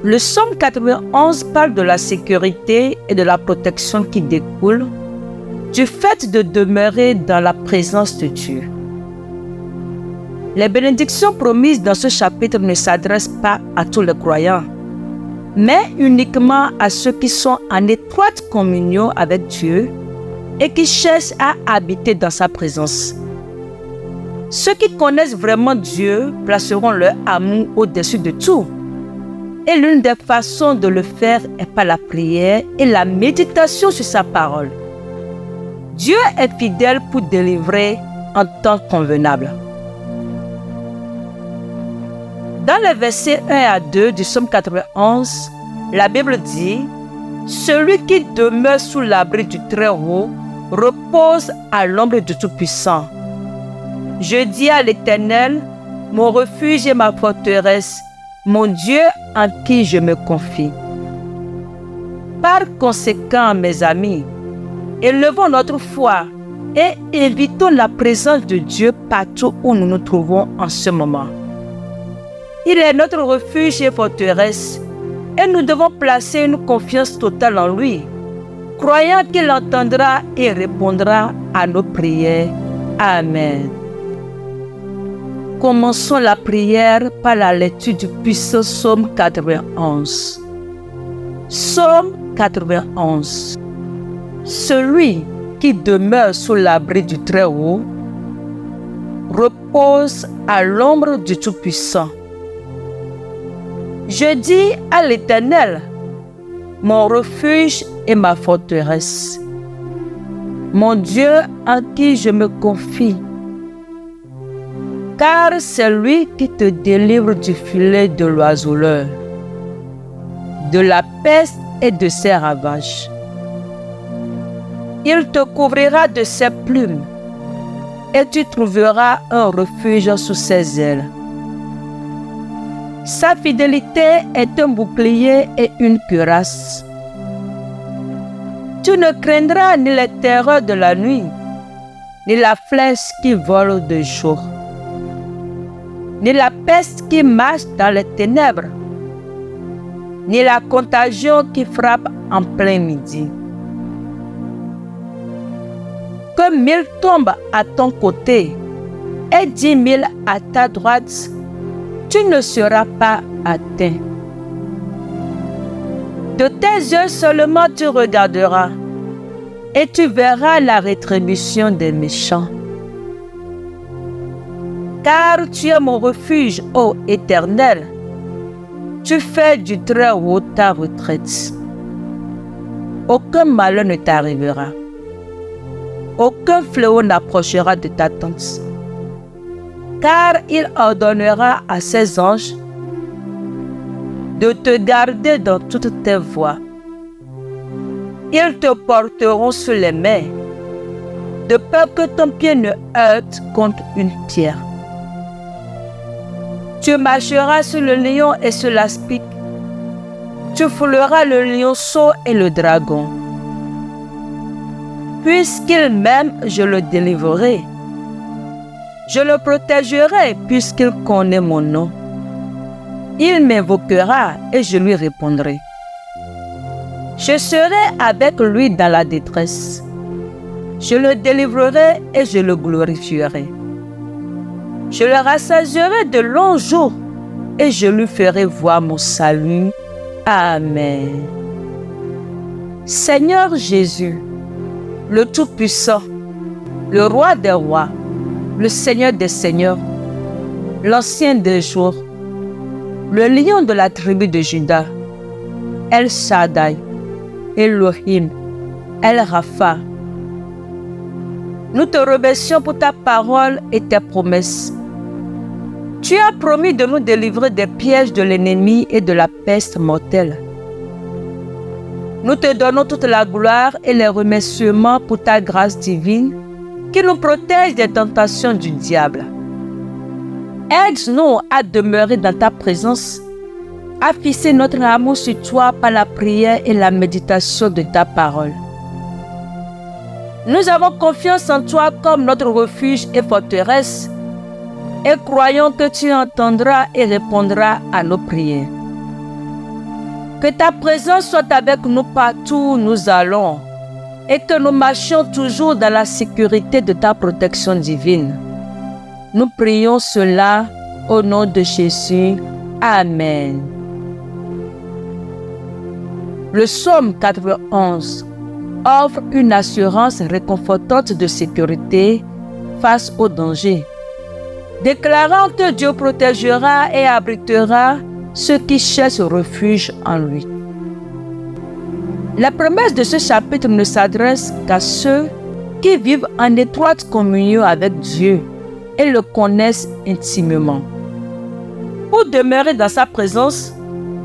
Le psaume 91 parle de la sécurité et de la protection qui découle du fait de demeurer dans la présence de Dieu. Les bénédictions promises dans ce chapitre ne s'adressent pas à tous les croyants, mais uniquement à ceux qui sont en étroite communion avec Dieu et qui cherchent à habiter dans sa présence. Ceux qui connaissent vraiment Dieu placeront leur amour au-dessus de tout. Et l'une des façons de le faire est par la prière et la méditation sur sa parole. Dieu est fidèle pour délivrer en temps convenable. Dans les versets 1 à 2 du psaume 91, la Bible dit « Celui qui demeure sous l'abri du Très-Haut repose à l'ombre du Tout-Puissant. Je dis à l'Éternel, mon refuge et ma forteresse, mon Dieu en qui je me confie. » Par conséquent, mes amis, élevons notre foi et évitons la présence de Dieu partout où nous nous trouvons en ce moment. Il est notre refuge et forteresse et nous devons placer une confiance totale en lui, croyant qu'il entendra et répondra à nos prières. Amen. Commençons la prière par la lecture du puissant psaume 91. Psaume 91. Celui qui demeure sous l'abri du Très-Haut repose à l'ombre du Tout-Puissant. Je dis à l'Éternel, mon refuge et ma forteresse, mon Dieu en qui je me confie. Car c'est lui qui te délivre du filet de l'oiseleur, de la peste et de ses ravages. Il te couvrira de ses plumes et tu trouveras un refuge sous ses ailes. Sa fidélité est un bouclier et une cuirasse. Tu ne craindras ni les terreurs de la nuit, ni la flèche qui vole de jour, ni la peste qui marche dans les ténèbres, ni la contagion qui frappe en plein midi. Que 1000 tombent à ton côté et 10 000 à ta droite, tu ne seras pas atteint. De tes yeux seulement tu regarderas et tu verras la rétribution des méchants. Car tu es mon refuge, ô Éternel. Tu fais du Très-Haut ta retraite. Aucun malheur ne t'arrivera. Aucun fléau n'approchera de ta tente. Car il ordonnera à ses anges de te garder dans toutes tes voies. Ils te porteront sur les mains, de peur que ton pied ne heurte contre une pierre. Tu marcheras sur le lion et sur l'aspic. Tu fouleras le lionceau et le dragon. Puisqu'il m'aime, je le délivrerai. Je le protégerai puisqu'il connaît mon nom. Il m'invoquera et je lui répondrai. Je serai avec lui dans la détresse. Je le délivrerai et je le glorifierai. Je le rassasierai de longs jours et je lui ferai voir mon salut. Amen. Seigneur Jésus, le Tout-Puissant, le Roi des rois, le Seigneur des seigneurs, l'Ancien des jours, le lion de la tribu de Juda, El Shaddai, Elohim, El Rapha. Nous te remercions pour ta parole et tes promesses. Tu as promis de nous délivrer des pièges de l'ennemi et de la peste mortelle. Nous te donnons toute la gloire et les remerciements pour ta grâce divine qui nous protège des tentations du diable. Aide-nous à demeurer dans ta présence, à fixer notre amour sur toi par la prière et la méditation de ta parole. Nous avons confiance en toi comme notre refuge et forteresse et croyons que tu entendras et répondras à nos prières. Que ta présence soit avec nous partout où nous allons et que nous marchions toujours dans la sécurité de ta protection divine. Nous prions cela au nom de Jésus. Amen. Le psaume 91 offre une assurance réconfortante de sécurité face au danger, déclarant que Dieu protégera et abritera ceux qui cherchent refuge en lui. La promesse de ce chapitre ne s'adresse qu'à ceux qui vivent en étroite communion avec Dieu et le connaissent intimement. Pour demeurer dans sa présence,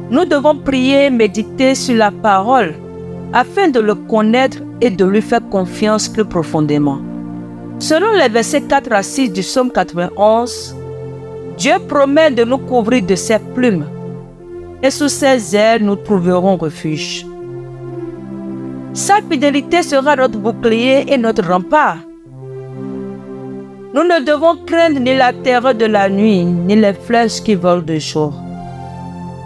nous devons prier et méditer sur la parole afin de le connaître et de lui faire confiance plus profondément. Selon les versets 4 à 6 du psaume 91, Dieu promet de nous couvrir de ses plumes et sous ses ailes nous trouverons refuge. Sa fidélité sera notre bouclier et notre rempart. Nous ne devons craindre ni la terreur de la nuit, ni les flèches qui volent de jour,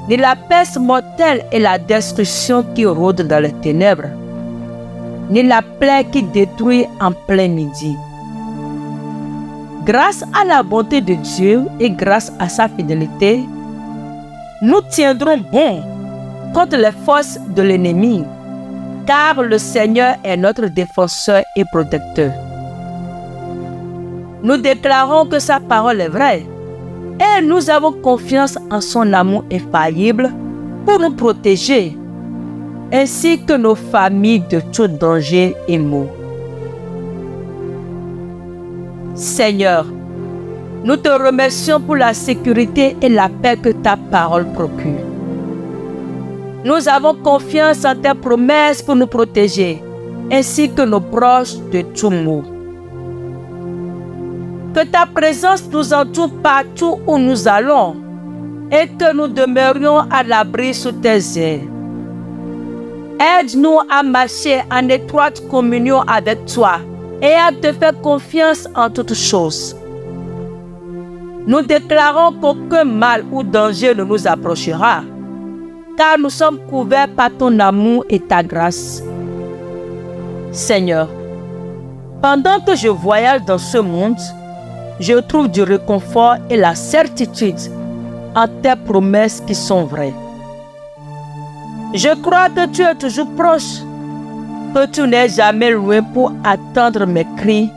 ni la peste mortelle et la destruction qui rôde dans les ténèbres, ni la plaie qui détruit en plein midi. Grâce à la bonté de Dieu et grâce à sa fidélité, nous tiendrons bon contre les forces de l'ennemi, car le Seigneur est notre défenseur et protecteur. Nous déclarons que sa parole est vraie et nous avons confiance en son amour infaillible pour nous protéger, ainsi que nos familles de tout danger et maux. Seigneur, nous te remercions pour la sécurité et la paix que ta parole procure. Nous avons confiance en tes promesses pour nous protéger, ainsi que nos proches de tout maux. Que ta présence nous entoure partout où nous allons et que nous demeurions à l'abri sous tes ailes. Aide-nous à marcher en étroite communion avec toi et à te faire confiance en toutes choses. Nous déclarons qu'aucun mal ou danger ne nous approchera, car nous sommes couverts par ton amour et ta grâce. Seigneur, pendant que je voyage dans ce monde, je trouve du réconfort et la certitude en tes promesses qui sont vraies. Je crois que tu es toujours proche, que tu n'es jamais loin pour attendre mes cris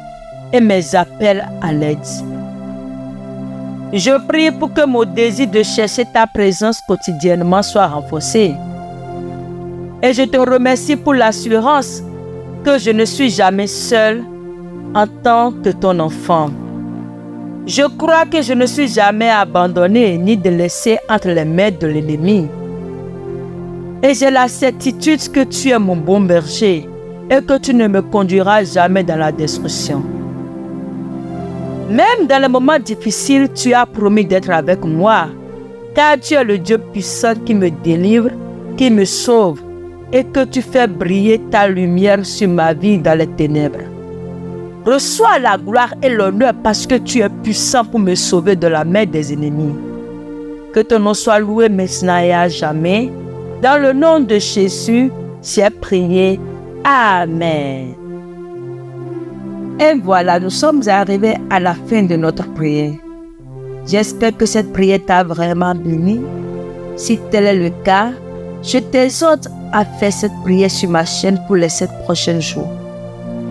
et mes appels à l'aide. Je prie pour que mon désir de chercher ta présence quotidiennement soit renforcé. Et je te remercie pour l'assurance que je ne suis jamais seul en tant que ton enfant. Je crois que je ne suis jamais abandonné ni délaissé entre les mains de l'ennemi. Et j'ai la certitude que tu es mon bon berger et que tu ne me conduiras jamais dans la destruction. Même dans les moments difficiles, tu as promis d'être avec moi, car tu es le Dieu puissant qui me délivre, qui me sauve, et que tu fais briller ta lumière sur ma vie dans les ténèbres. Reçois la gloire et l'honneur parce que tu es puissant pour me sauver de la main des ennemis. Que ton nom soit loué maintenant et à jamais. Dans le nom de Jésus, j'ai prié. Amen. Et voilà, nous sommes arrivés à la fin de notre prière. J'espère que cette prière t'a vraiment béni. Si tel est le cas, je t'exhorte à faire cette prière sur ma chaîne pour les 7 prochains jours.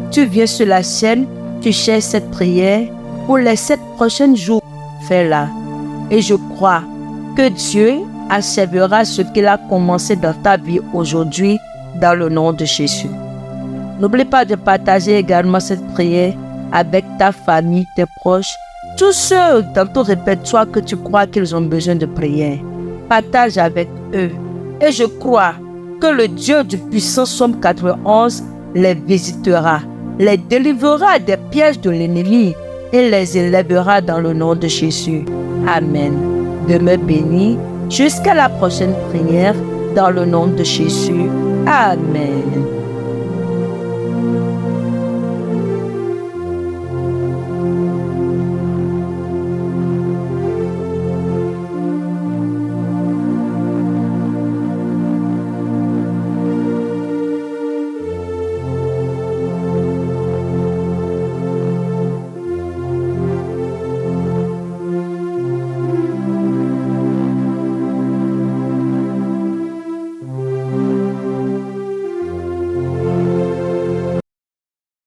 Tu viens sur la chaîne, tu cherches cette prière pour les 7 prochains jours. Fais-la. Et je crois que Dieu achèvera ce qu'il a commencé dans ta vie aujourd'hui dans le nom de Jésus. N'oublie pas de partager également cette prière avec ta famille, tes proches, tous ceux dans ton répertoire que tu crois qu'ils ont besoin de prière. Partage avec eux. Et je crois que le Dieu du puissant psaume 91 les visitera, les délivrera des pièges de l'ennemi et les élèvera dans le nom de Jésus. Amen. Demeure béni jusqu'à la prochaine prière dans le nom de Jésus. Amen.